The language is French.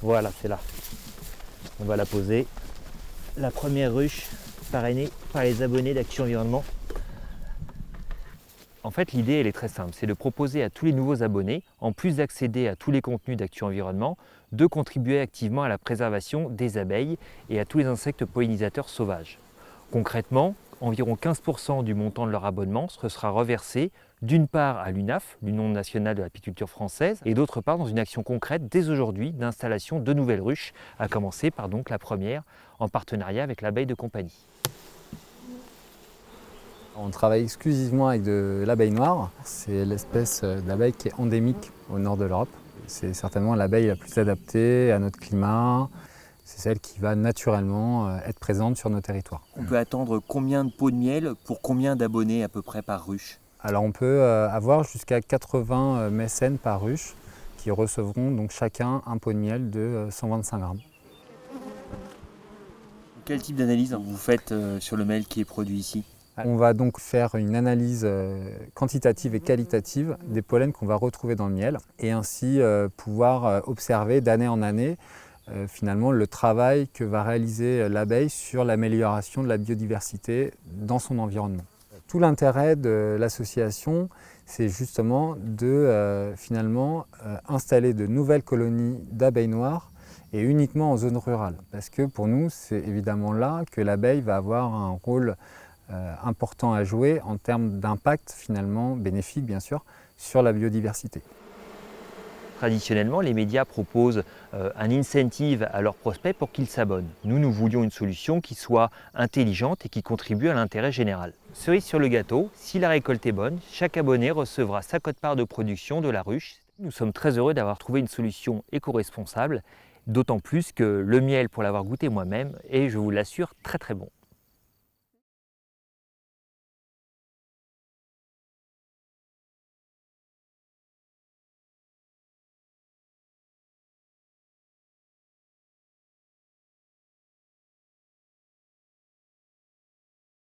Voilà, c'est là. On va la poser. La première ruche parrainée par les abonnés d'Action Environnement. En fait, l'idée, elle est très simple. C'est de proposer à tous les nouveaux abonnés, en plus d'accéder à tous les contenus d'Action Environnement, de contribuer activement à la préservation des abeilles et à tous les insectes pollinisateurs sauvages. Concrètement, environ 15% du montant de leur abonnement sera reversé d'une part à l'UNAF, l'Union nationale de l'apiculture française, et d'autre part dans une action concrète dès aujourd'hui d'installation de nouvelles ruches, à commencer par donc la première en partenariat avec l'abeille de compagnie. On travaille exclusivement avec de l'abeille noire. C'est l'espèce d'abeille qui est endémique au nord de l'Europe. C'est certainement l'abeille la plus adaptée à notre climat. C'est celle qui va naturellement être présente sur nos territoires. On peut attendre combien de pots de miel pour combien d'abonnés à peu près par ruche? Alors on peut avoir jusqu'à 80 mécènes par ruche qui recevront donc chacun un pot de miel de 125 grammes. Quel type d'analyse vous faites sur le miel qui est produit ici? On va donc faire une analyse quantitative et qualitative des pollens qu'on va retrouver dans le miel et ainsi pouvoir observer d'année en année finalement le travail que va réaliser l'abeille sur l'amélioration de la biodiversité dans son environnement. Tout l'intérêt de l'association, c'est justement de finalement installer de nouvelles colonies d'abeilles noires et uniquement en zone rurale. Parce que pour nous, c'est évidemment là que l'abeille va avoir un rôle important à jouer en termes d'impact finalement bénéfique bien sûr sur la biodiversité. Traditionnellement, les médias proposent un incentive à leurs prospects pour qu'ils s'abonnent. Nous voulions une solution qui soit intelligente et qui contribue à l'intérêt général. Cerise sur le gâteau, si la récolte est bonne, chaque abonné recevra sa quote-part de production de la ruche. Nous sommes très heureux d'avoir trouvé une solution éco-responsable, d'autant plus que le miel, pour l'avoir goûté moi-même, est, je vous l'assure, très très bon.